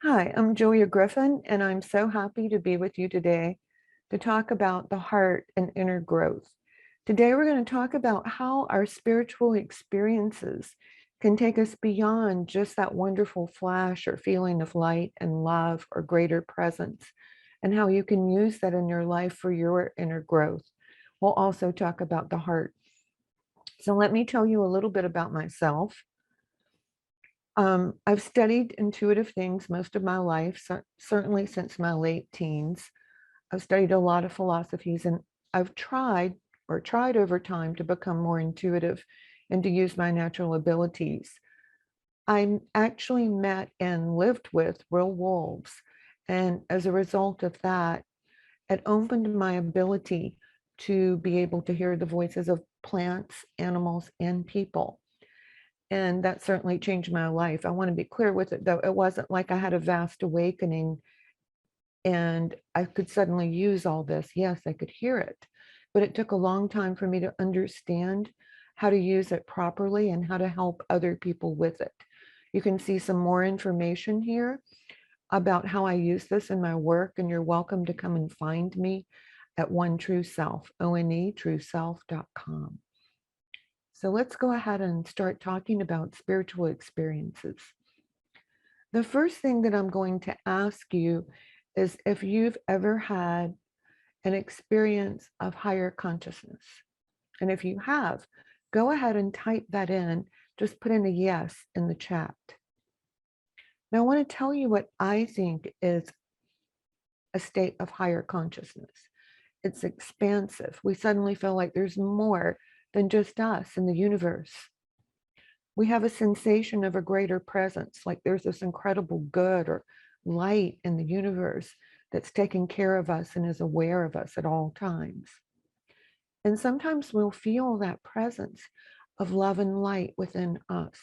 Hi, I'm Julia Griffin, and I'm so happy to be with you today to talk about the heart and inner growth. Today, we're going to talk about how our spiritual experiences can take us beyond just that wonderful flash or feeling of light and love or greater presence, and how you can use that in your life for your inner growth. We'll also talk about the heart. So, let me tell you a little bit about myself. I've studied intuitive things most of my life, certainly since my late teens. I've studied a lot of philosophies, and I've tried over time to become more intuitive and to use my natural abilities. I actually met and lived with real wolves. And as a result of that, it opened my ability to be able to hear the voices of plants, animals, and people. And that certainly changed my life. I want to be clear with it, though. It wasn't like I had a vast awakening and I could suddenly use all this. Yes, I could hear it, but it took a long time for me to understand how to use it properly and how to help other people with it. You can see some more information here about how I use this in my work, and you're welcome to come and find me at One True Self, onetrueself.com. So let's go ahead and start talking about spiritual experiences. The first thing that I'm going to ask you is if you've ever had an experience of higher consciousness. And if you have, go ahead and type that in. Just put in a yes in the chat. Now, I want to tell you what I think is a state of higher consciousness. It's expansive. We suddenly feel like there's more than just us in the universe. We have a sensation of a greater presence, like there's this incredible good or light in the universe that's taking care of us and is aware of us at all times. And sometimes we'll feel that presence of love and light within us.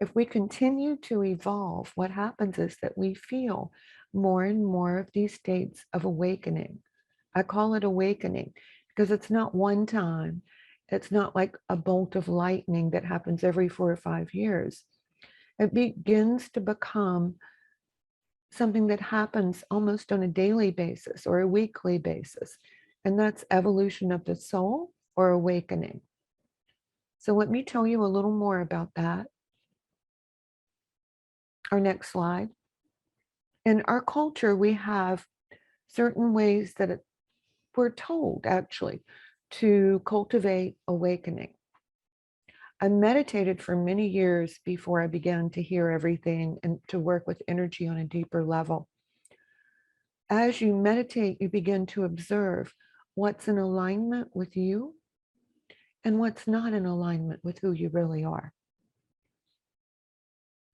If we continue to evolve, what happens is that we feel more and more of these states of awakening. I call it awakening because it's not one time. It's not like a bolt of lightning that happens every 4 or 5 years. It begins to become something that happens almost on a daily basis or a weekly basis. And that's evolution of the soul or awakening. So let me tell you a little more about that. Our next slide. In our culture, we have certain ways that we're told actually to cultivate awakening. I meditated for many years before I began to hear everything and to work with energy on a deeper level. As you meditate, you begin to observe what's in alignment with you and what's not in alignment with who you really are.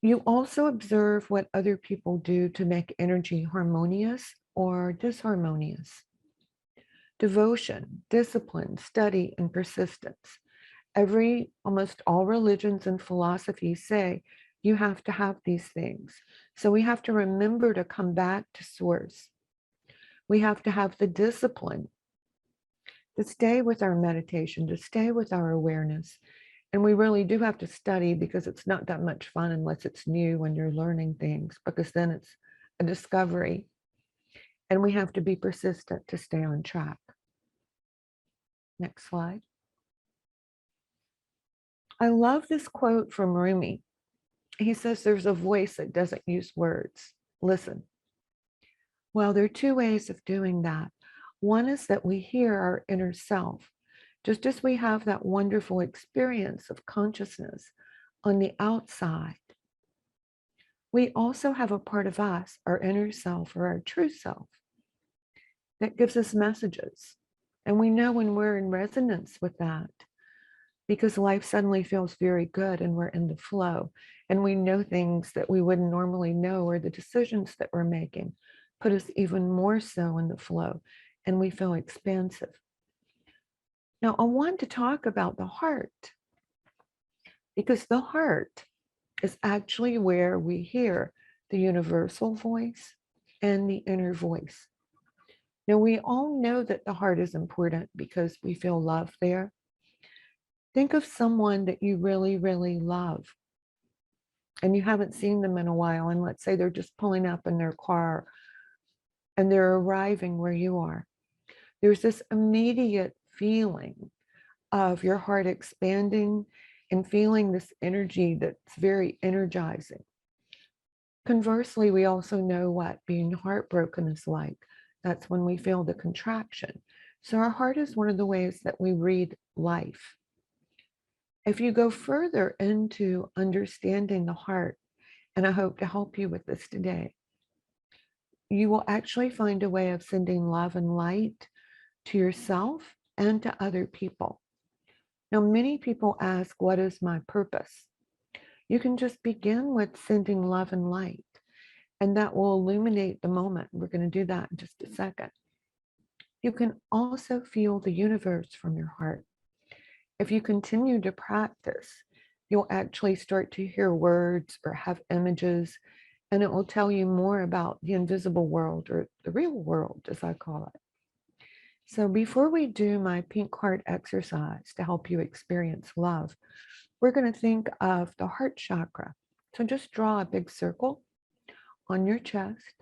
You also observe what other people do to make energy harmonious or disharmonious. Devotion, discipline, study, and persistence. Almost all religions and philosophies say you have to have these things. So we have to remember to come back to source. We have to have the discipline to stay with our meditation, to stay with our awareness. And we really do have to study because it's not that much fun unless it's new when you're learning things, because then it's a discovery. And we have to be persistent to stay on track. Next slide. I love this quote from Rumi. He says, there's a voice that doesn't use words. Listen. Well, there are two ways of doing that. One is that we hear our inner self, just as we have that wonderful experience of consciousness on the outside. We also have a part of us, our inner self or our true self, that gives us messages. And we know when we're in resonance with that, because life suddenly feels very good and we're in the flow. And we know things that we wouldn't normally know, or the decisions that we're making put us even more so in the flow, and we feel expansive. Now, I want to talk about the heart, because the heart is actually where we hear the universal voice and the inner voice. Now, we all know that the heart is important because we feel love there. Think of someone that you really, really love. and you haven't seen them in a while, and let's say they're just pulling up in their car and they're arriving where you are, there's this immediate feeling of your heart expanding and feeling this energy that's very energizing. Conversely, we also know what being heartbroken is like. That's when we feel the contraction. So our heart is one of the ways that we read life. If you go further into understanding the heart, and I hope to help you with this today, you will actually find a way of sending love and light to yourself and to other people. Now, many people ask, what is my purpose? You can just begin with sending love and light, and that will illuminate the moment. We're going to do that in just a second. You can also feel the universe from your heart. If you continue to practice, you'll actually start to hear words or have images, and it will tell you more about the invisible world, or the real world, as I call it. So before we do my pink heart exercise to help you experience love, we're going to think of the heart chakra. So just draw a big circle on your chest,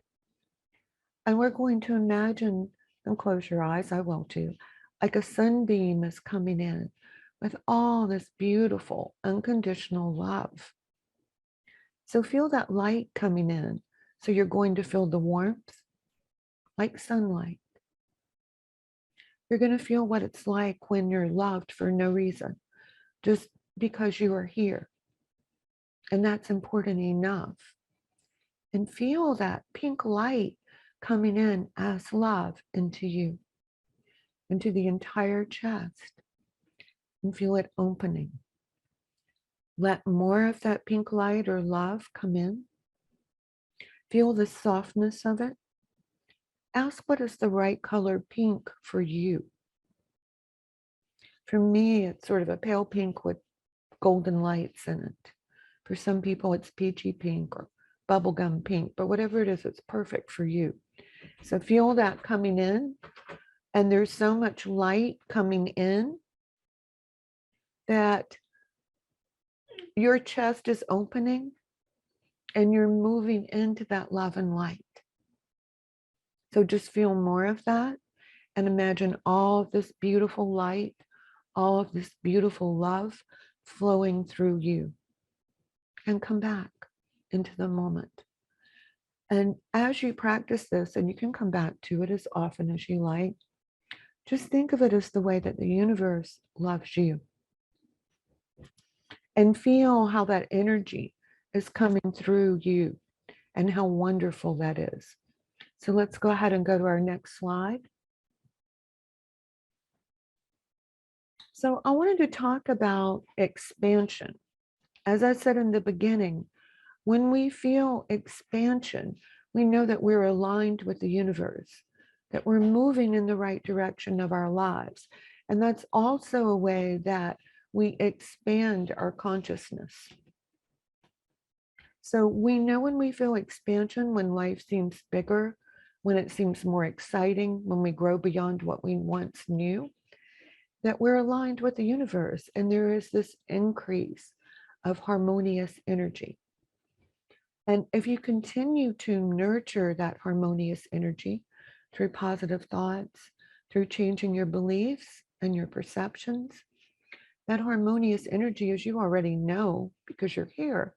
and we're going to imagine, and close your eyes, I will too, like a sunbeam is coming in with all this beautiful unconditional love. So feel that light coming in. So you're going to feel the warmth like sunlight. You're going to feel what it's like when you're loved for no reason, just because you are here. And that's important enough. And feel that pink light coming in as love into you, into the entire chest, and feel it opening. Let more of that pink light or love come in. Feel the softness of it. Ask, what is the right color pink for you? For me, it's sort of a pale pink with golden lights in it. For some people, it's peachy pink or bubblegum pink, but whatever it is, it's perfect for you. So feel that coming in, and there's so much light coming in that your chest is opening and you're moving into that love and light. So just feel more of that and imagine all of this beautiful light, all of this beautiful love flowing through you. And come back into the moment. And as you practice this, and you can come back to it as often as you like, just think of it as the way that the universe loves you. And feel how that energy is coming through you and how wonderful that is. So let's go ahead and go to our next slide. So I wanted to talk about expansion. As I said in the beginning, when we feel expansion, we know that we're aligned with the universe, that we're moving in the right direction of our lives. And that's also a way that we expand our consciousness. So we know when we feel expansion, when life seems bigger, when it seems more exciting, when we grow beyond what we once knew, that we're aligned with the universe, and there is this increase of harmonious energy. And if you continue to nurture that harmonious energy through positive thoughts, through changing your beliefs and your perceptions, that harmonious energy, as you already know, because you're here,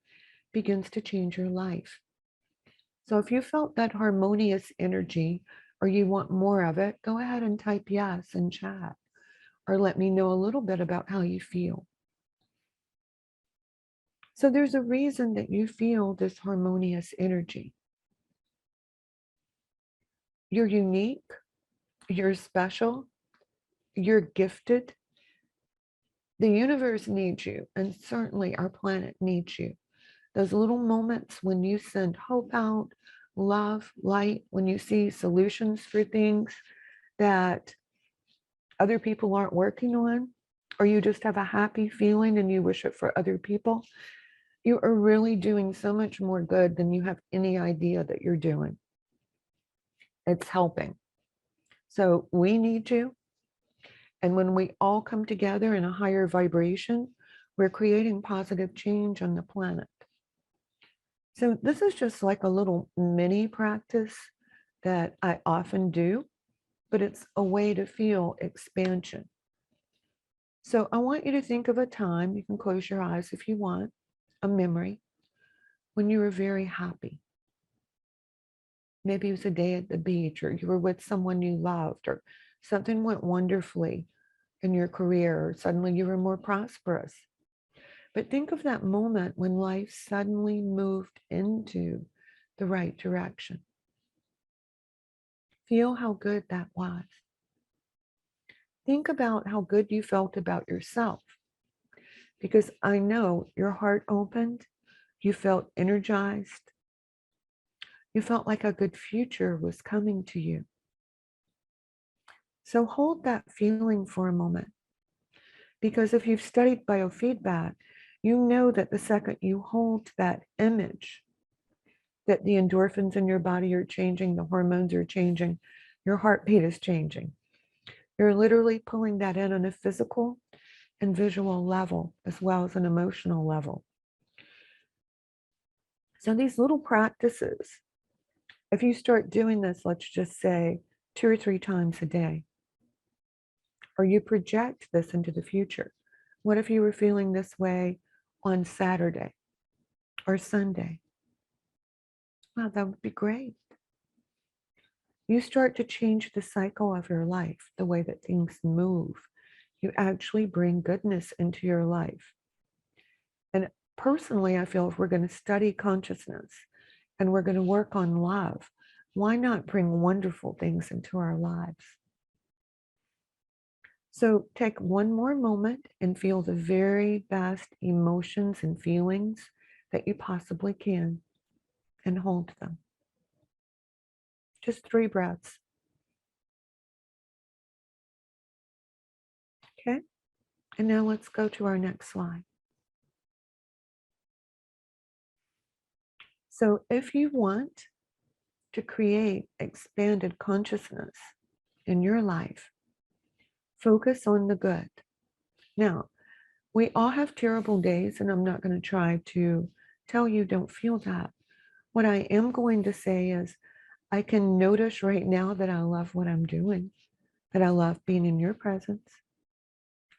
begins to change your life. So if you felt that harmonious energy or you want more of it, go ahead and type yes in chat, or let me know a little bit about how you feel. So there's a reason that you feel this harmonious energy. You're unique, you're special, you're gifted. The universe needs you, and certainly our planet needs you. Those little moments when you send hope out, love, light, when you see solutions for things that other people aren't working on, or you just have a happy feeling and you wish it for other people, you are really doing so much more good than you have any idea that you're doing. It's helping. So we need you. And when we all come together in a higher vibration, we're creating positive change on the planet. So this is just like a little mini practice that I often do, but it's a way to feel expansion. So I want you to think of a time, you can close your eyes if you want, a memory when you were very happy. Maybe it was a day at the beach, or you were with someone you loved, or something went wonderfully in your career, or suddenly you were more prosperous. But think of that moment when life suddenly moved into the right direction. Feel how good that was. Think about how good you felt about yourself, because I know your heart opened, you felt energized, you felt like a good future was coming to you. So hold that feeling for a moment, because if you've studied biofeedback, you know that the second you hold that image, that the endorphins in your body are changing, the hormones are changing, your heartbeat is changing. You're literally pulling that in on a physical and visual level, as well as an emotional level. So these little practices, if you start doing this, let's just say 2 or 3 times a day, or you project this into the future. What if you were feeling this way on Saturday or Sunday? Wow, that would be great. You start to change the cycle of your life, the way that things move. You actually bring goodness into your life. And personally, I feel if we're going to study consciousness and we're going to work on love, why not bring wonderful things into our lives? So take one more moment and feel the very best emotions and feelings that you possibly can, and hold them. Just 3 breaths. Okay. And now let's go to our next slide. So if you want to create expanded consciousness in your life, focus on the good. Now, we all have terrible days, and I'm not going to try to tell you don't feel that. What I am going to say is, I can notice right now that I love what I'm doing, that I love being in your presence.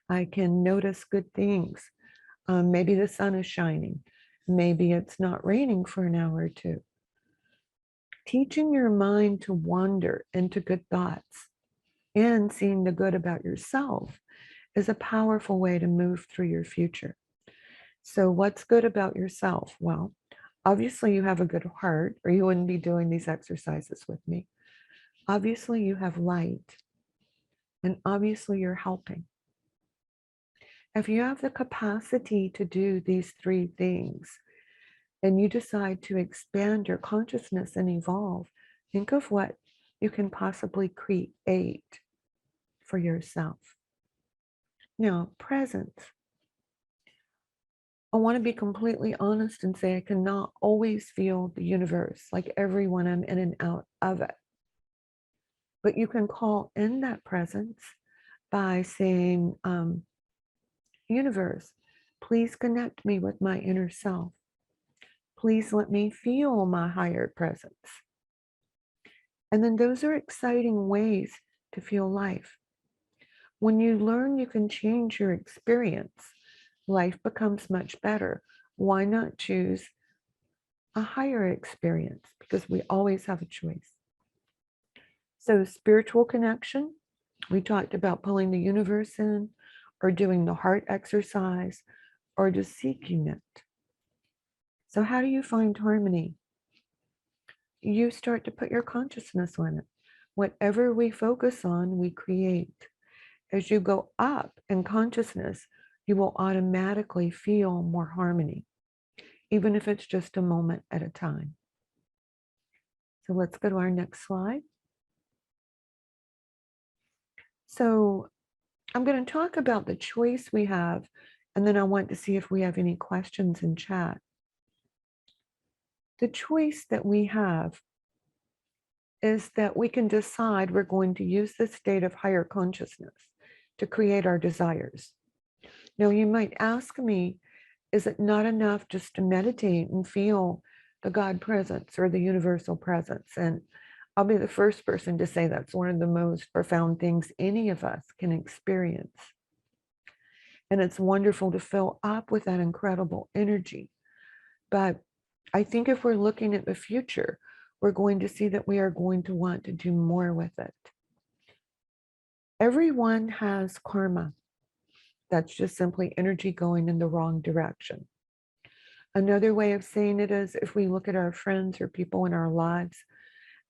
I can notice good things. Maybe the sun is shining. Maybe it's not raining for an hour or two. Teaching your mind to wander into good thoughts and seeing the good about yourself is a powerful way to move through your future. So what's good about yourself? Well, obviously you have a good heart, or you wouldn't be doing these exercises with me. Obviously you have light, and obviously you're helping. If you have the capacity to do these 3 things, and you decide to expand your consciousness and evolve, think of what you can possibly create for yourself. Now, presence. I want to be completely honest and say I cannot always feel the universe, like everyone. I'm in and out of it. But you can call in that presence by saying, universe, please connect me with my inner self. Please let me feel my higher presence. And then those are exciting ways to feel life. When you learn you can change your experience, life becomes much better. Why not choose a higher experience? Because we always have a choice. So spiritual connection, we talked about pulling the universe in, or doing the heart exercise, or just seeking it. So how do you find harmony? You start to put your consciousness on it. Whatever we focus on, we create. As you go up in consciousness, you will automatically feel more harmony, even if it's just a moment at a time. So let's go to our next slide. So I'm going to talk about the choice we have, and then I want to see if we have any questions in chat. The choice that we have is that we can decide we're going to use this state of higher consciousness to create our desires. Now, you might ask me, is it not enough just to meditate and feel the God presence or the universal presence. And I'll be the first person to say that's one of the most profound things any of us can experience. And it's wonderful to fill up with that incredible energy. But I think if we're looking at the future, we're going to see that we are going to want to do more with it. Everyone has karma. That's just simply energy going in the wrong direction. Another way of saying it is if we look at our friends or people in our lives,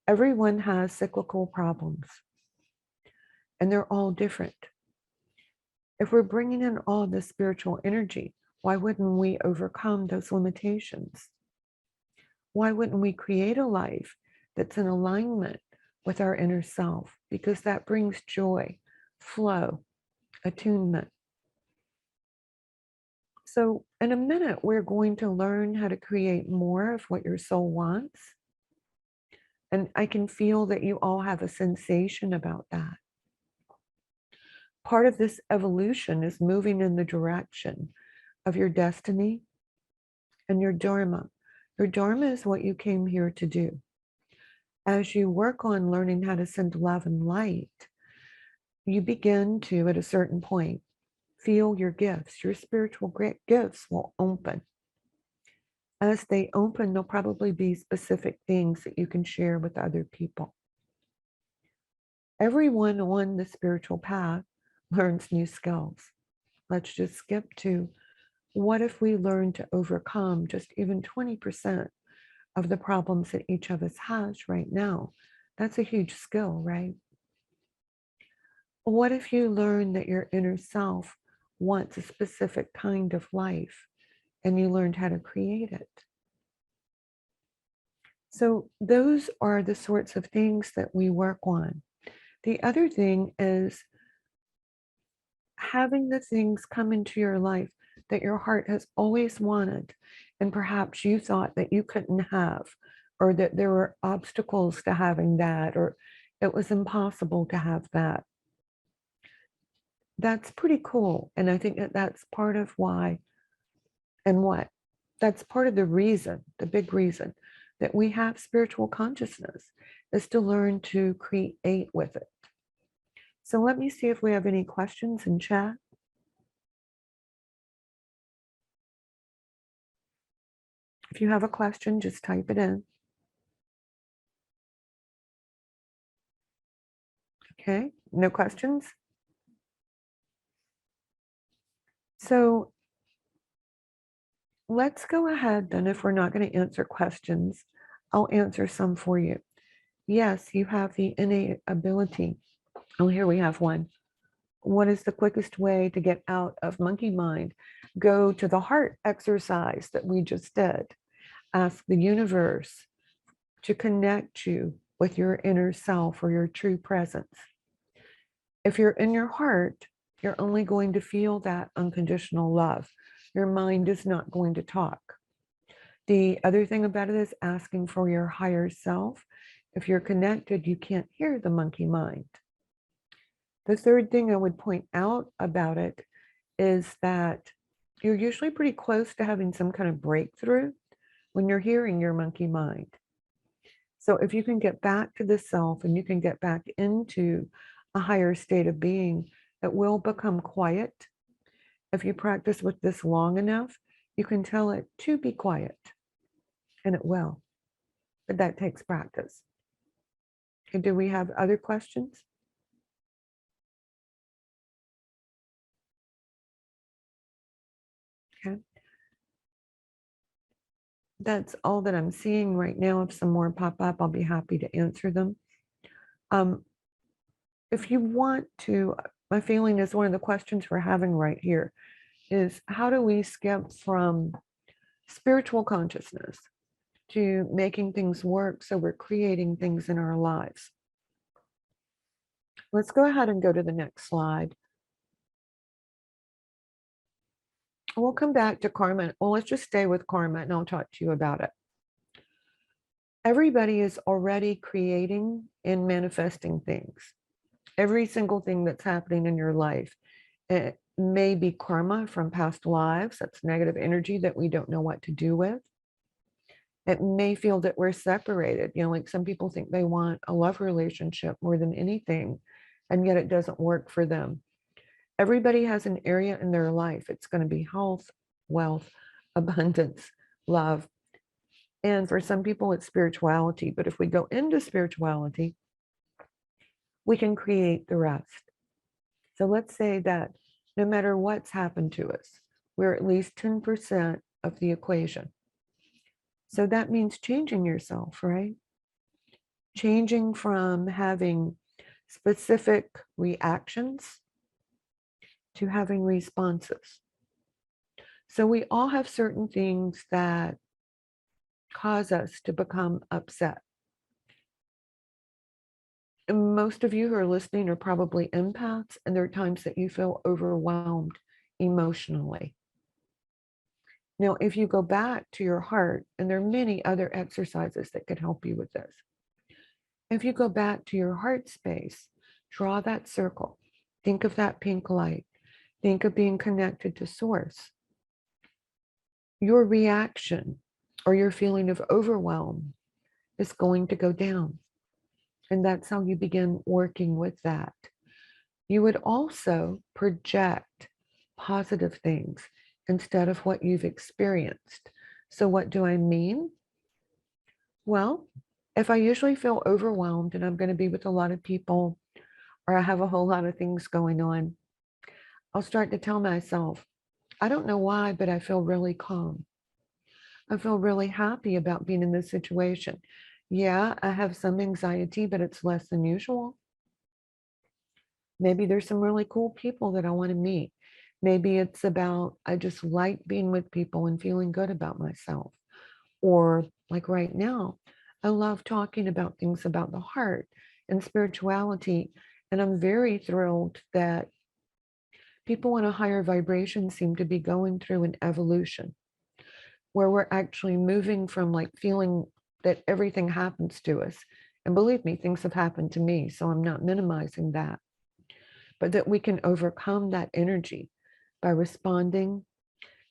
everyone has cyclical problems and they're all different. If we're bringing in all the spiritual energy, why wouldn't we overcome those limitations? Why wouldn't we create a life that's in alignment with our inner self? Because that brings joy, flow, attunement. So in a minute, we're going to learn how to create more of what your soul wants. And I can feel that you all have a sensation about that. Part of this evolution is moving in the direction of your destiny and your dharma. Your dharma is what you came here to do. As you work on learning how to send love and light, you begin to, at a certain point, feel your gifts. Your spiritual gifts will open. As they open, there'll probably be specific things that you can share with other people. Everyone on the spiritual path learns new skills. Let's just skip to what if we learn to overcome just even 20% of the problems that each of us has right now? That's a huge skill, right? What if you learn that your inner self wants a specific kind of life and you learned how to create it? So those are the sorts of things that we work on. The other thing is having the things come into your life that your heart has always wanted, and perhaps you thought that you couldn't have, or that there were obstacles to having that, or it was impossible to have that. That's pretty cool. And I think that that's part of why and what. That's part of the reason, the big reason that we have spiritual consciousness is to learn to create with it. So let me see if we have any questions in chat. If you have a question, just type it in. Okay, no questions? So let's go ahead then. If we're not going to answer questions, I'll answer some for you. Yes, you have the innate ability. Oh, here we have one. What is the quickest way to get out of monkey mind? Go to the heart exercise that we just did. Ask the universe to connect you with your inner self or your true presence. If you're in your heart, you're only going to feel that unconditional love. Your mind is not going to talk. The other thing about it is asking for your higher self. If you're connected, you can't hear the monkey mind. The third thing I would point out about it is that you're usually pretty close to having some kind of breakthrough when you're hearing your monkey mind. So if you can get back to the self and you can get back into a higher state of being, it will become quiet. If you practice with this long enough, you can tell it to be quiet, and it will. But that takes practice. Okay, do we have other questions? Okay. That's all that I'm seeing right now. If some more pop up, I'll be happy to answer them. If you want to, my feeling is one of the questions we're having right here is how do we skip from spiritual consciousness to making things work so we're creating things in our lives? Let's go ahead and go to the next slide. We'll come back to karma. Well, let's just stay with karma and I'll talk to you about it. Everybody is already creating and manifesting things. Every single thing that's happening in your life, it may be karma from past lives. That's negative energy that we don't know what to do with. It may feel that we're separated. Like some people think they want a love relationship more than anything, and yet it doesn't work for them. Everybody has an area in their life. It's going to be health, wealth, abundance, love. And for some people, it's spirituality. But if we go into spirituality, we can create the rest. So let's say that no matter what's happened to us, we're at least 10% of the equation. So that means changing yourself, right? Changing from having specific reactions to having responses. So we all have certain things that cause us to become upset. And most of you who are listening are probably empaths, and there are times that you feel overwhelmed emotionally. Now, if you go back to your heart, and there are many other exercises that could help you with this. If you go back to your heart space, draw that circle. Think of that pink light. Think of being connected to source. Your reaction or your feeling of overwhelm is going to go down. And that's how you begin working with that. You would also project positive things instead of what you've experienced. So, what do I mean? Well, if I usually feel overwhelmed and I'm going to be with a lot of people or I have a whole lot of things going on, I'll start to tell myself, I don't know why, but I feel really calm. I feel really happy about being in this situation. Yeah, I have some anxiety, but it's less than usual. Maybe there's some really cool people that I want to meet. Maybe it's about I just like being with people and feeling good about myself. Or like right now, I love talking about things about the heart and spirituality. And I'm very thrilled that people in a higher vibration seem to be going through an evolution where we're actually moving from like feeling that everything happens to us. And believe me, things have happened to me, so I'm not minimizing that, but that we can overcome that energy by responding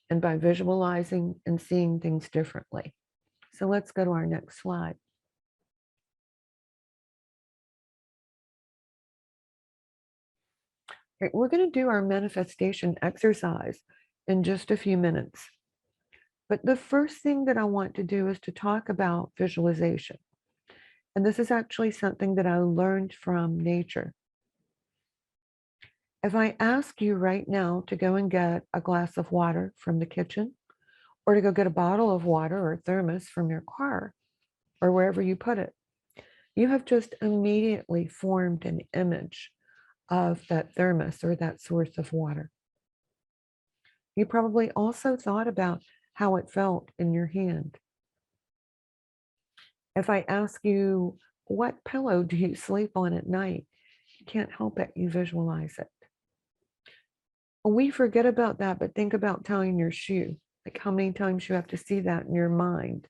and by visualizing and seeing things differently. So let's go to our next slide. Okay, we're going to do our manifestation exercise in just a few minutes. But the first thing that I want to do is to talk about visualization. And this is actually something that I learned from nature. If I ask you right now to go and get a glass of water from the kitchen, or to go get a bottle of water or a thermos from your car, or wherever you put it, you have just immediately formed an image of that thermos or that source of water. You probably also thought about how it felt in your hand. If I ask you, what pillow do you sleep on at night? You can't help it, you visualize it. We forget about that, but think about tying your shoe. Like how many times you have to see that in your mind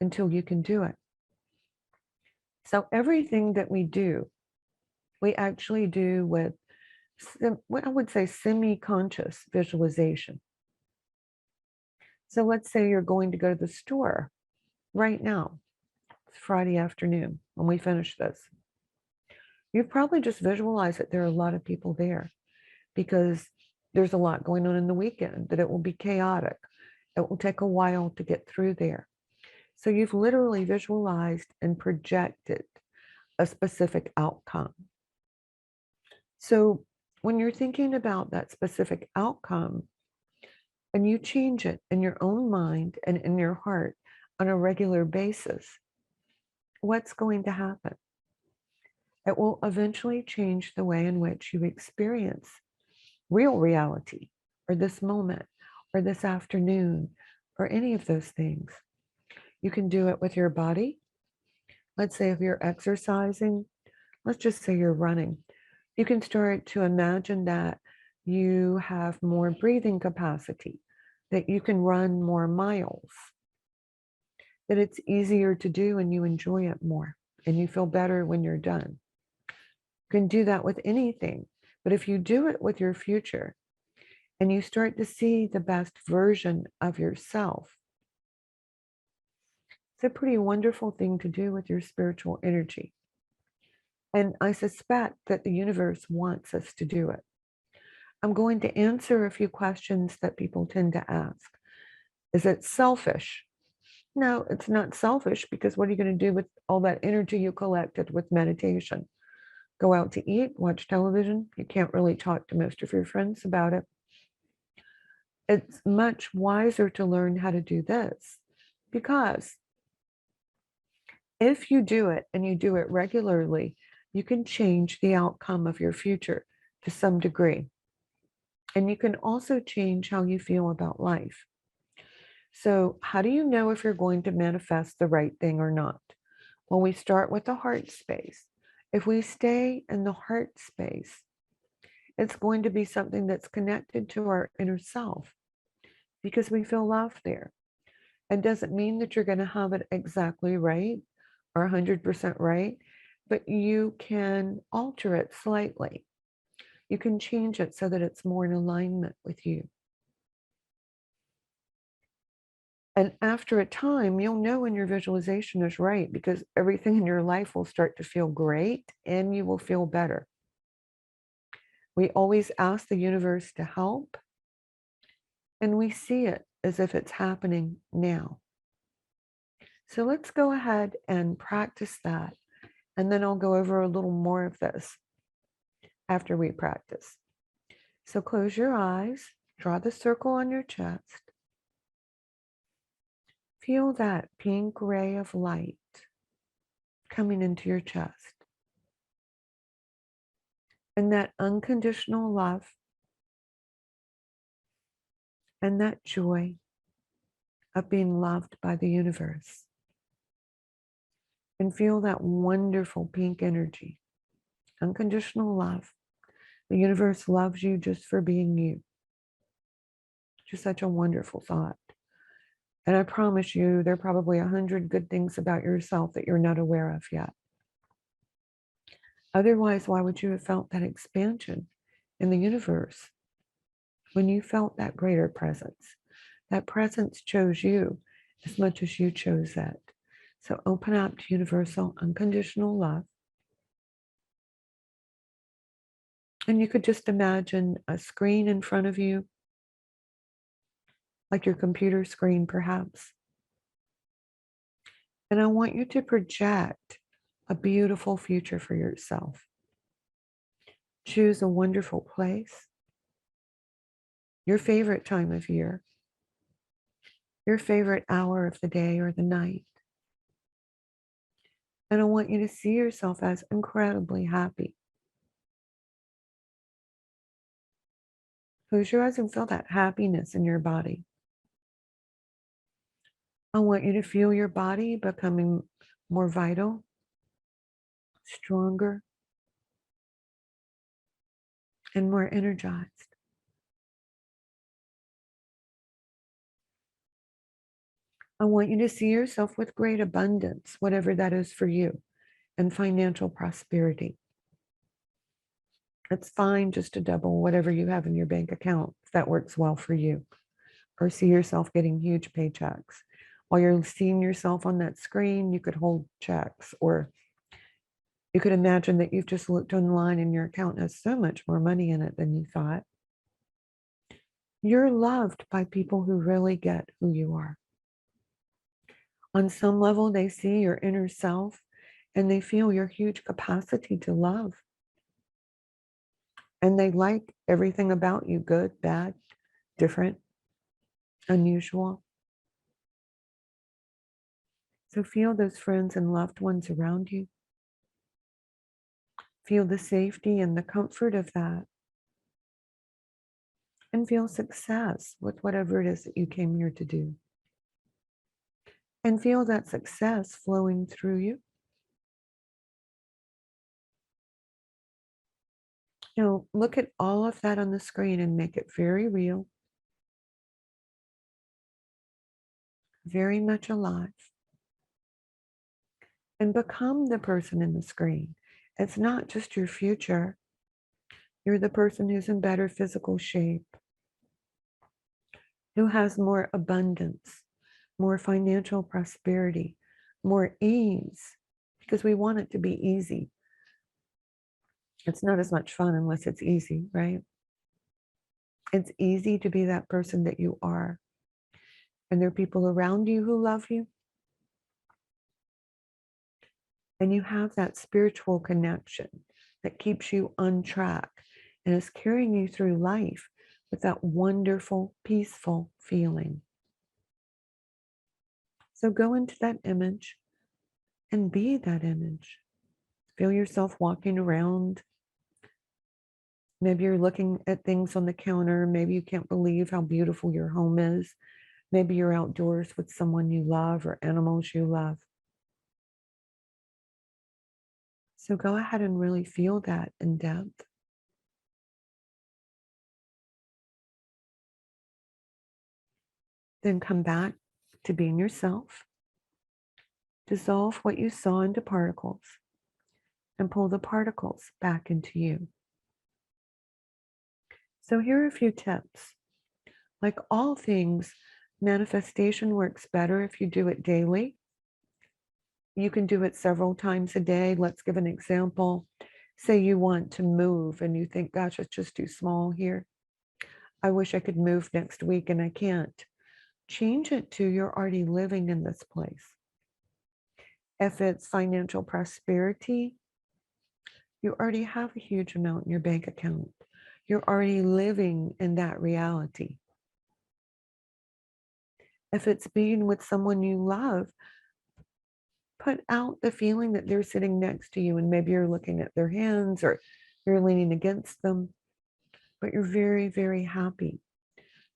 until you can do it. So everything that we do, we actually do with what I would say semi-conscious visualization. So let's say you're going to go to the store right now. It's Friday afternoon when we finish this. You've probably just visualized that there are a lot of people there because there's a lot going on in the weekend, that it will be chaotic. It will take a while to get through there. So you've literally visualized and projected a specific outcome. So when you're thinking about that specific outcome and you change it in your own mind and in your heart on a regular basis, what's going to happen? It will eventually change the way in which you experience real reality or this moment or this afternoon or any of those things. You can do it with your body. Let's say if you're exercising, let's just say you're running. You can start to imagine that you have more breathing capacity, that you can run more miles, that it's easier to do and you enjoy it more and you feel better when you're done. You can do that with anything, but if you do it with your future and you start to see the best version of yourself, It's a pretty wonderful thing to do with your spiritual energy. And I suspect that the universe wants us to do it. I'm going to answer a few questions that people tend to ask. Is it selfish? No, it's not selfish, because what are you going to do with all that energy you collected with meditation? Go out to eat, watch television? You can't really talk to most of your friends about it. It's much wiser to learn how to do this, because if you do it and you do it regularly, you can change the outcome of your future to some degree. And you can also change how you feel about life. So, how do you know if you're going to manifest the right thing or not? Well, we start with the heart space. If we stay in the heart space, it's going to be something that's connected to our inner self, because we feel love there. It doesn't mean that you're going to have it exactly right or 100% right, but you can alter it slightly. You can change it so that it's more in alignment with you. And after a time, you'll know when your visualization is right, because everything in your life will start to feel great and you will feel better. We always ask the universe to help, and we see it as if it's happening now. So let's go ahead and practice that. And then I'll go over a little more of this after we practice. So close your eyes, draw the circle on your chest. Feel that pink ray of light coming into your chest. And that unconditional love and that joy of being loved by the universe. And feel that wonderful pink energy, unconditional love. The universe loves you just for being you. Just such a wonderful thought. And I promise you, there are probably 100 good things about yourself that you're not aware of yet. Otherwise, why would you have felt that expansion in the universe when you felt that greater presence? That presence chose you as much as you chose that. So open up to universal, unconditional love. And you could just imagine a screen in front of you, like your computer screen, perhaps. And I want you to project a beautiful future for yourself. Choose a wonderful place, your favorite time of year, your favorite hour of the day or the night. And I want you to see yourself as incredibly happy. Close your eyes and feel that happiness in your body. I want you to feel your body becoming more vital, stronger, and more energized. I want you to see yourself with great abundance, whatever that is for you, and financial prosperity. It's fine just to double whatever you have in your bank account if that works well for you, or see yourself getting huge paychecks. While you're seeing yourself on that screen, you could hold checks, or you could imagine that you've just looked online and your account has so much more money in it than you thought. You're loved by people who really get who you are. On some level, they see your inner self and they feel your huge capacity to love. And they like everything about you, good, bad, different, unusual. So feel those friends and loved ones around you. Feel the safety and the comfort of that. And feel success with whatever it is that you came here to do. And feel that success flowing through you. Look at all of that on the screen and make it very real, very much alive. And become the person in the screen. It's not just your future. You're the person who's in better physical shape, who has more abundance, more financial prosperity, more ease because we want it to be easy. It's not as much fun unless it's easy, right? It's easy to be that person that you are. And there are people around you who love you. And you have that spiritual connection that keeps you on track and is carrying you through life with that wonderful, peaceful feeling. So go into that image and be that image. Feel yourself walking around. Maybe you're looking at things on the counter. Maybe you can't believe how beautiful your home is. Maybe you're outdoors with someone you love or animals you love. So go ahead and really feel that in depth. Then come back to being yourself. Dissolve what you saw into particles and pull the particles back into you. So here are a few tips. Like all things, manifestation works better if you do it daily. You can do it several times a day. Let's give an example. Say you want to move and you think, gosh, it's just too small here. I wish I could move next week and I can't. Change it to you're already living in this place. If it's financial prosperity, you already have a huge amount in your bank account. You're already living in that reality. If it's being with someone you love, put out the feeling that they're sitting next to you and maybe you're looking at their hands or you're leaning against them, but you're very, very happy.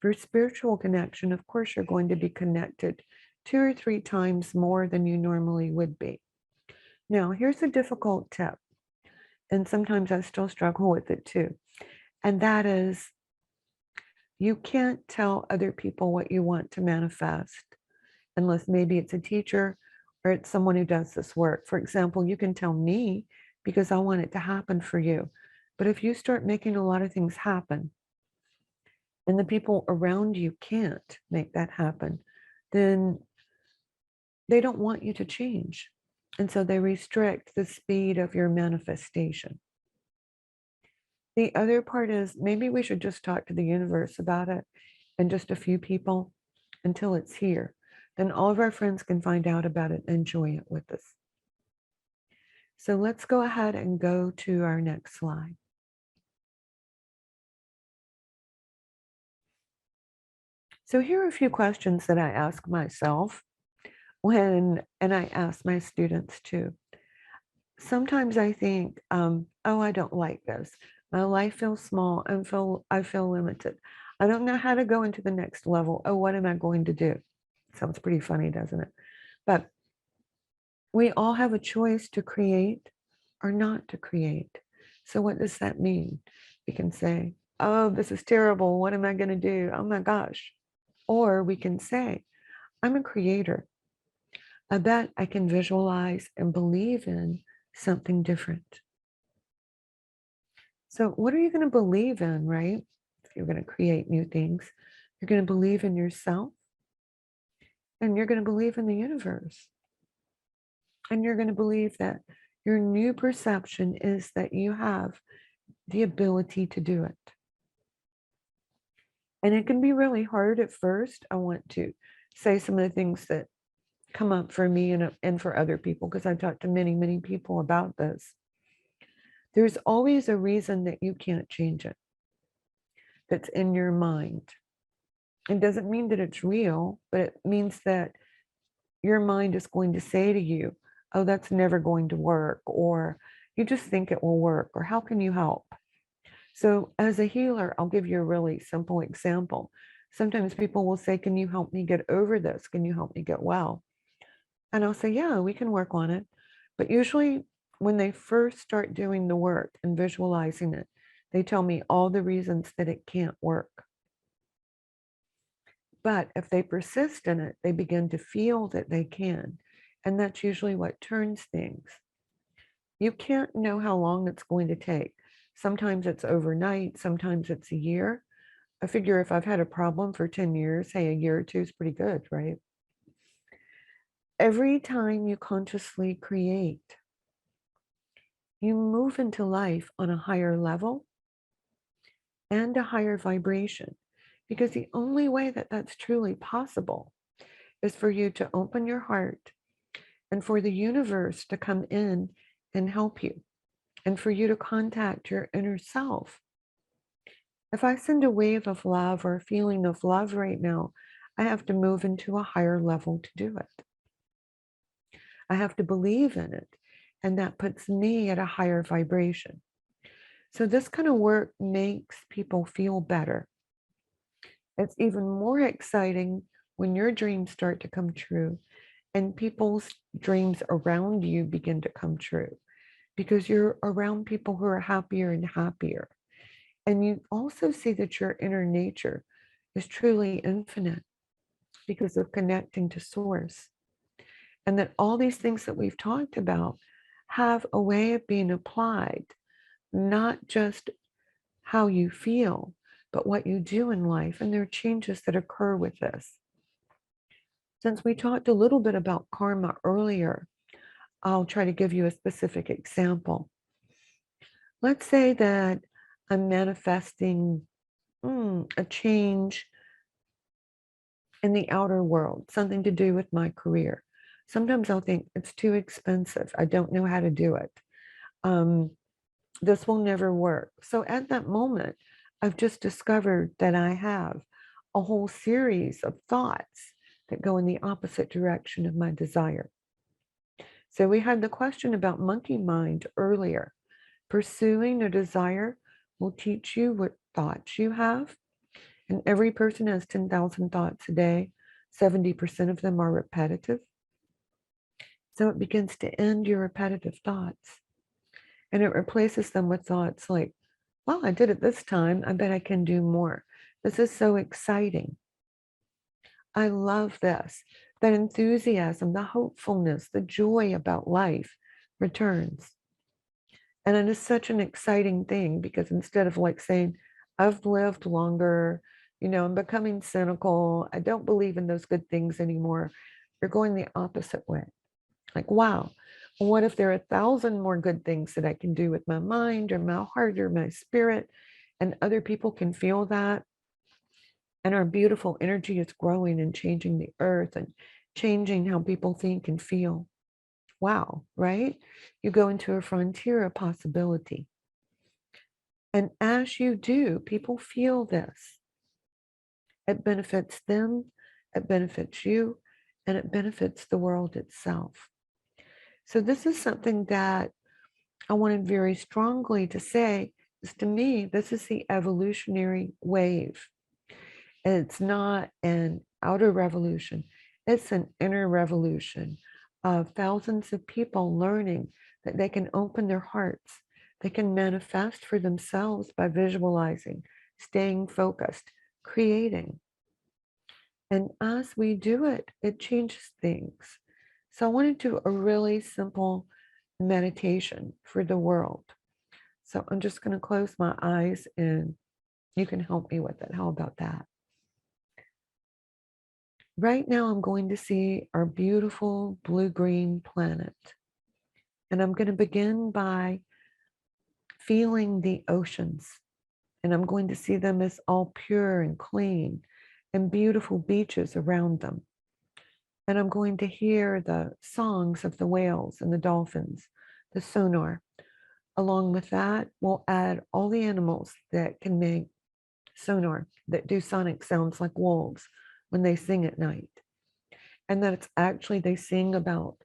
For spiritual connection, of course, you're going to be connected 2 or 3 times more than you normally would be. Now, here's a difficult tip, and sometimes I still struggle with it too, and that is you can't tell other people what you want to manifest unless maybe it's a teacher or it's someone who does this work. For example, you can tell me because I want it to happen for you. But if you start making a lot of things happen and the people around you can't make that happen, then they don't want you to change. And so they restrict the speed of your manifestation. The other part is maybe we should just talk to the universe about it and just a few people until it's here. Then all of our friends can find out about it and enjoy it with us. So let's go ahead and go to our next slide. So here are a few questions that I ask myself and I ask my students too. Sometimes I think, oh, I don't like this. My life feels small and I feel limited. I don't know how to go into the next level. Oh, what am I going to do? Sounds pretty funny, doesn't it? But we all have a choice to create or not to create. So what does that mean? We can say, oh, this is terrible. What am I going to do? Oh my gosh. Or we can say, I'm a creator. I bet I can visualize and believe in something different. So what are you going to believe in, right? If you're going to create new things, you're going to believe in yourself and you're going to believe in the universe. And you're going to believe that your new perception is that you have the ability to do it. And it can be really hard at first. I want to say some of the things that come up for me and for other people, because I've talked to many, many people about this. There's always a reason that you can't change it that's in your mind. It doesn't mean that it's real, but it means that your mind is going to say to you, oh, that's never going to work, or you just think it will work, or how can you help? So as a healer, I'll give you a really simple example. Sometimes people will say, can you help me get over this? Can you help me get well? And I'll say, yeah, we can work on it. But usually when they first start doing the work and visualizing it, they tell me all the reasons that it can't work. But if they persist in it, they begin to feel that they can. And that's usually what turns things. You can't know how long it's going to take. Sometimes it's overnight, sometimes it's a year. I figure if I've had a problem for 10 years, hey, a year or two is pretty good, right? Every time you consciously create, you move into life on a higher level and a higher vibration. Because the only way that that's truly possible is for you to open your heart and for the universe to come in and help you and for you to contact your inner self. If I send a wave of love or a feeling of love right now, I have to move into a higher level to do it. I have to believe in it. And that puts me at a higher vibration. So this kind of work makes people feel better. It's even more exciting when your dreams start to come true and people's dreams around you begin to come true because you're around people who are happier and happier. And you also see that your inner nature is truly infinite because of connecting to source. And that all these things that we've talked about have a way of being applied, not just how you feel, but what you do in life. And there are changes that occur with this. Since we talked a little bit about karma earlier, I'll try to give you a specific example. Let's say that I'm manifesting a change in the outer world, something to do with my career. Sometimes I'll think it's too expensive. I don't know how to do it. This will never work. So at that moment, I've just discovered that I have a whole series of thoughts that go in the opposite direction of my desire. So we had the question about monkey mind earlier. Pursuing a desire will teach you what thoughts you have. And every person has 10,000 thoughts a day. 70% of them are repetitive. So it begins to end your repetitive thoughts. And it replaces them with thoughts like, well, I did it this time. I bet I can do more. This is so exciting. I love this. That enthusiasm, the hopefulness, the joy about life returns. And it is such an exciting thing because instead of like saying, I've lived longer, I'm becoming cynical, I don't believe in those good things anymore, you're going the opposite way. Like, wow, what if there are 1,000 more good things that I can do with my mind or my heart or my spirit, and other people can feel that? And our beautiful energy is growing and changing the earth and changing how people think and feel. Wow, right? You go into a frontier of possibility. And as you do, people feel this. It benefits them, it benefits you, and it benefits the world itself. So this is something that I wanted very strongly to say is, to me, this is the evolutionary wave. It's not an outer revolution, it's an inner revolution of thousands of people learning that they can open their hearts. They can manifest for themselves by visualizing, staying focused, creating. And as we do it, it changes things. So I want to do a really simple meditation for the world. So I'm just going to close my eyes and you can help me with it. How about that? Right now, I'm going to see our beautiful blue-green planet. And I'm going to begin by feeling the oceans. And I'm going to see them as all pure and clean and beautiful beaches around them. And I'm going to hear the songs of the whales and the dolphins, the sonar. Along with that, we'll add all the animals that can make sonar, that do sonic sounds like wolves when they sing at night. And that it's actually, they sing about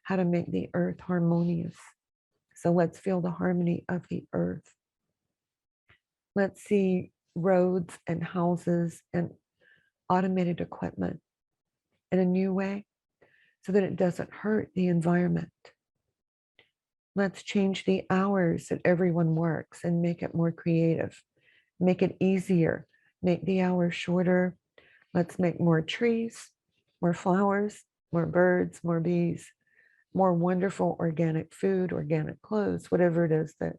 how to make the earth harmonious. So let's feel the harmony of the earth. Let's see roads and houses and automated equipment in a new way so that it doesn't hurt the environment. Let's change the hours that everyone works and make it more creative. Make it easier. Make the hours shorter. Let's make more trees, more flowers, more birds, more bees, more wonderful organic food, organic clothes, whatever it is that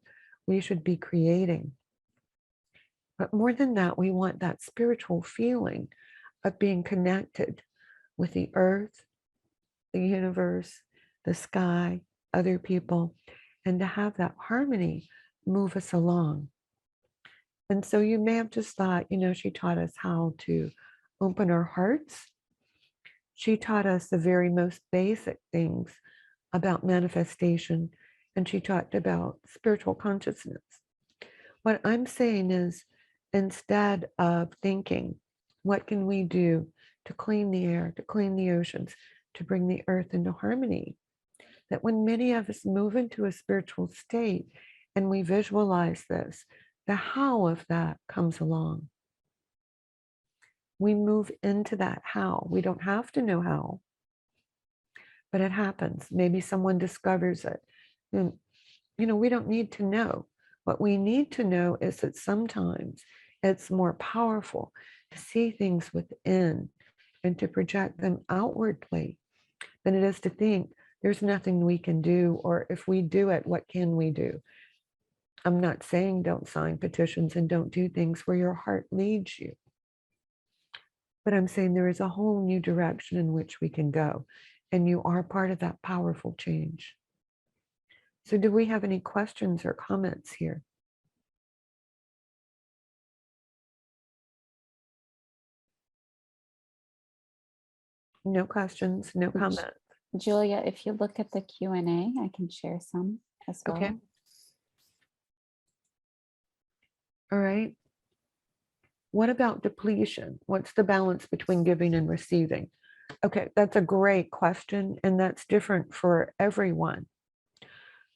we should be creating. But more than that, we want that spiritual feeling of being connected with the earth, the universe, the sky, other people, and to have that harmony move us along. And so you may have just thought, she taught us how to open our hearts. She taught us the very most basic things about manifestation, and she talked about spiritual consciousness. What I'm saying is, instead of thinking, what can we do to clean the air, to clean the oceans, to bring the earth into harmony? That when many of us move into a spiritual state and we visualize this, the how of that comes along. We move into that how. We don't have to know how, but it happens. Maybe someone discovers it. And, we don't need to know. What we need to know is that sometimes it's more powerful to see things within and to project them outwardly than it is to think there's nothing we can do, or if we do it, what can we do? I'm not saying don't sign petitions and don't do things where your heart leads you. But I'm saying there is a whole new direction in which we can go. And you are part of that powerful change. So do we have any questions or comments here? No questions, no comments. Julia, if you look at the Q&A, I can share some as well. Okay. All right. What about depletion? What's the balance between giving and receiving? Okay, that's a great question, and that's different for everyone.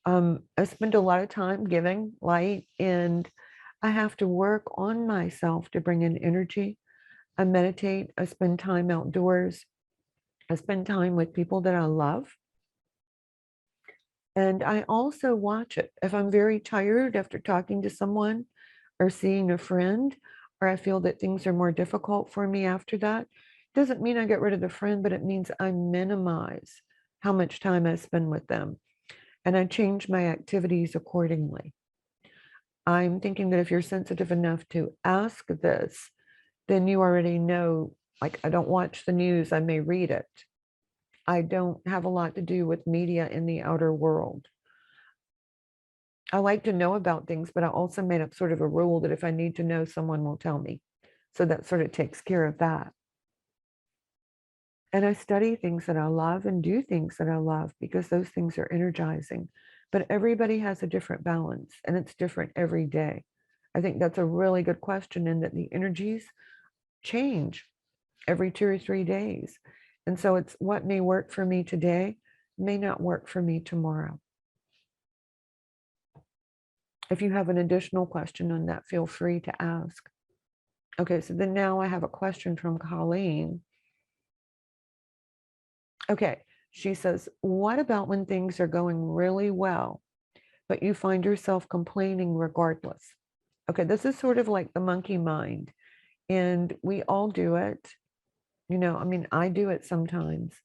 I spend a lot of time giving light, and I have to work on myself to bring in energy. I meditate, I spend time outdoors, I spend time with people that I love. And I also watch it. If I'm very tired after talking to someone or seeing a friend, or I feel that things are more difficult for me after that, doesn't mean I get rid of the friend, but it means I minimize how much time I spend with them. And I change my activities accordingly. I'm thinking that if you're sensitive enough to ask this, then you already know, like, I don't watch the news, I may read it. I don't have a lot to do with media in the outer world. I like to know about things, but I also made up sort of a rule that if I need to know, someone will tell me. So that sort of takes care of that. And I study things that I love and do things that I love because those things are energizing. But everybody has a different balance, and it's different every day. I think that's a really good question, in that the energies change every 2 or 3 days. And so it's what may work for me today may not work for me tomorrow. If you have an additional question on that, feel free to ask. Okay, so then now I have a question from Colleen. Okay, she says, what about when things are going really well, but you find yourself complaining regardless? Okay, this is sort of like the monkey mind, and we all do it. I do it sometimes.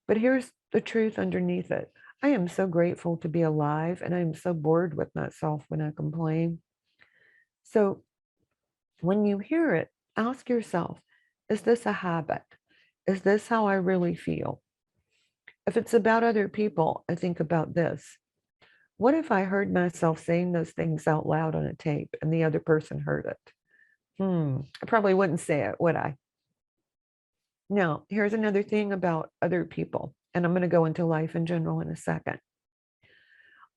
But here's the truth underneath it. I am so grateful to be alive, and I'm so bored with myself when I complain. So when you hear it, ask yourself, is this a habit? Is this how I really feel? If it's about other people, I think about this. What if I heard myself saying those things out loud on a tape and the other person heard it? I probably wouldn't say it, would I? Now, here's another thing about other people, and I'm going to go into life in general in a second.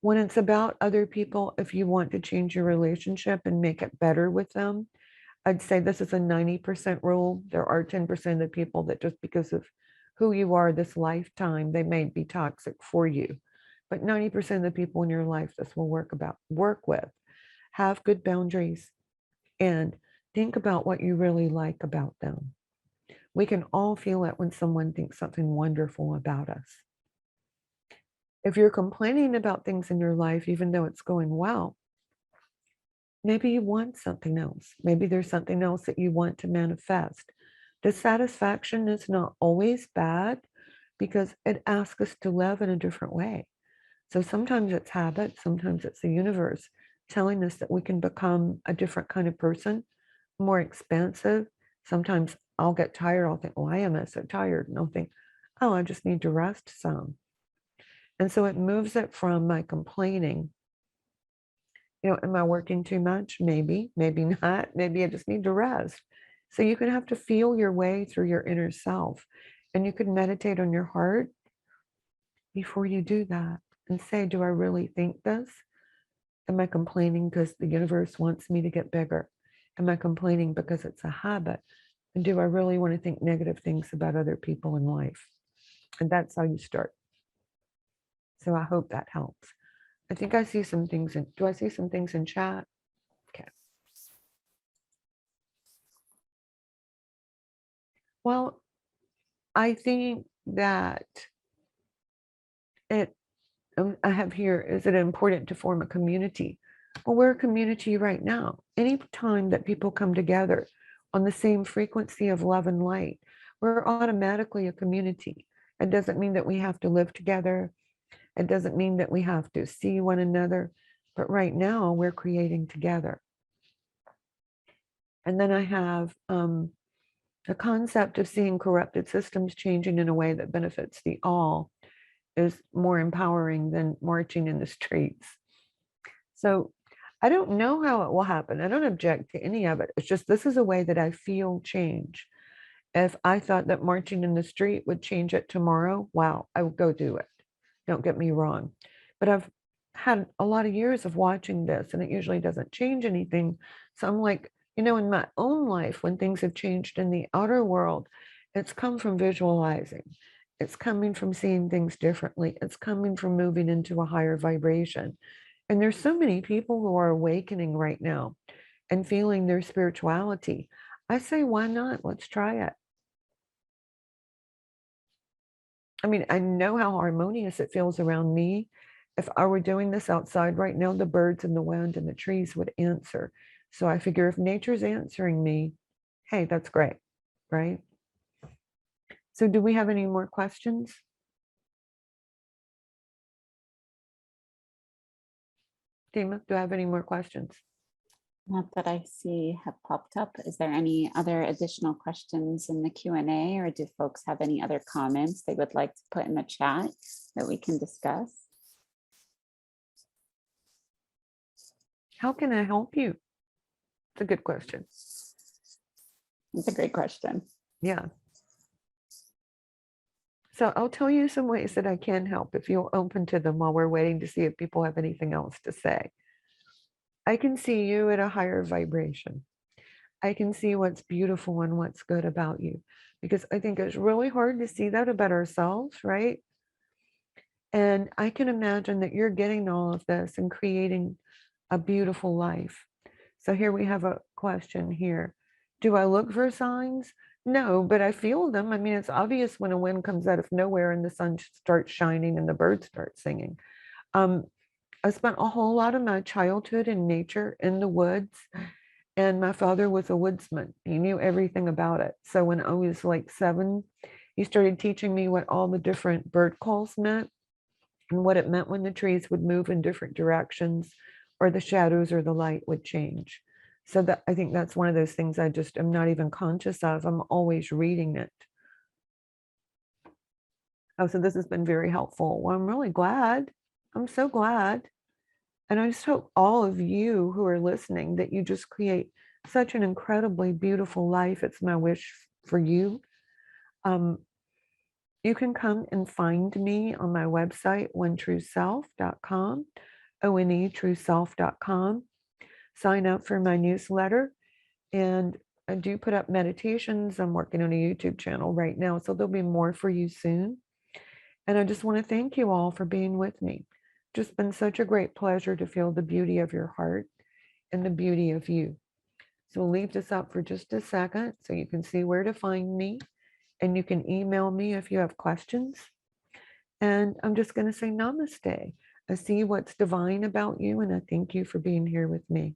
When it's about other people, if you want to change your relationship and make it better with them, I'd say this is a 90% rule. There are 10% of the people that just because of who you are this lifetime, they may be toxic for you. But 90% of the people in your life this will work with. Have good boundaries and think about what you really like about them. We can all feel it when someone thinks something wonderful about us. If you're complaining about things in your life, even though it's going well, maybe you want something else. Maybe there's something else that you want to manifest. Dissatisfaction is not always bad because it asks us to live in a different way. So sometimes it's habit, sometimes it's the universe telling us that we can become a different kind of person, more expansive. Sometimes I'll get tired, I'll think, why am I so tired? And I'll think, Oh, I just need to rest some. And so it moves it from my complaining. Am I working too much? Maybe, maybe not. Maybe I just need to rest. So you can have to feel your way through your inner self. And you could meditate on your heart before you do that and say, do I really think this? Am I complaining because the universe wants me to get bigger? Am I complaining because it's a habit? And do I really want to think negative things about other people in life? And that's how you start. So I hope that helps. I think I see some things in, do I see some things in chat? Okay. Well, I think that it, I have here, is it important to form a community? Well, we're a community right now. Any time that people come together on the same frequency of love and light, we're automatically a community. It doesn't mean that we have to live together. It doesn't mean that we have to see one another. But right now, we're creating together. And then I have the concept of seeing corrupted systems changing in a way that benefits the all is more empowering than marching in the streets. So I don't know how it will happen. I don't object to any of it. It's just this is a way that I feel change. If I thought that marching in the street would change it tomorrow, wow, I would go do it. Don't get me wrong. But I've had a lot of years of watching this and it usually doesn't change anything. So I'm like, in my own life, when things have changed in the outer world, it's come from visualizing. It's coming from seeing things differently. It's coming from moving into a higher vibration. And there's so many people who are awakening right now and feeling their spirituality. I say, why not? Let's try it. I mean, I know how harmonious it feels around me. If I were doing this outside right now, the birds and the wind and the trees would answer. So I figure if nature's answering me, hey, that's great, right? So do we have any more questions? Dima, do I have any more questions? Not that I see have popped up. Is there any other additional questions in the Q&A, or do folks have any other comments they would like to put in the chat that we can discuss? How can I help you? It's a good question. It's a great question. Yeah. So I'll tell you some ways that I can help if you'll open to them while we're waiting to see if people have anything else to say. I can see you at a higher vibration. I can see what's beautiful and what's good about you because I think it's really hard to see that about ourselves, right? And I can imagine that you're getting all of this and creating a beautiful life. So here we have a question here. Do I look for signs? No, but I feel them. I mean, it's obvious when a wind comes out of nowhere and the sun starts shining and the birds start singing. I spent a whole lot of my childhood in nature, in the woods, and my father was a woodsman. He knew everything about it. So when I was like 7, he started teaching me what all the different bird calls meant and what it meant when the trees would move in different directions or the shadows or the light would change. So that I think that's one of those things I just am not even conscious of. I'm always reading it. Oh, so this has been very helpful. Well, I'm really glad. I'm so glad. And I just hope all of you who are listening that you just create such an incredibly beautiful life. It's my wish for you. You can come and find me on my website, onetrueself.com, onetrueself.com. Sign up for my newsletter. And I do put up meditations. I'm working on a YouTube channel right now, so there'll be more for you soon. And I just want to thank you all for being with me. Just been such a great pleasure to feel the beauty of your heart and the beauty of you. So we'll leave this up for just a second so you can see where to find me. And you can email me if you have questions. And I'm just going to say namaste. I see what's divine about you, and I thank you for being here with me.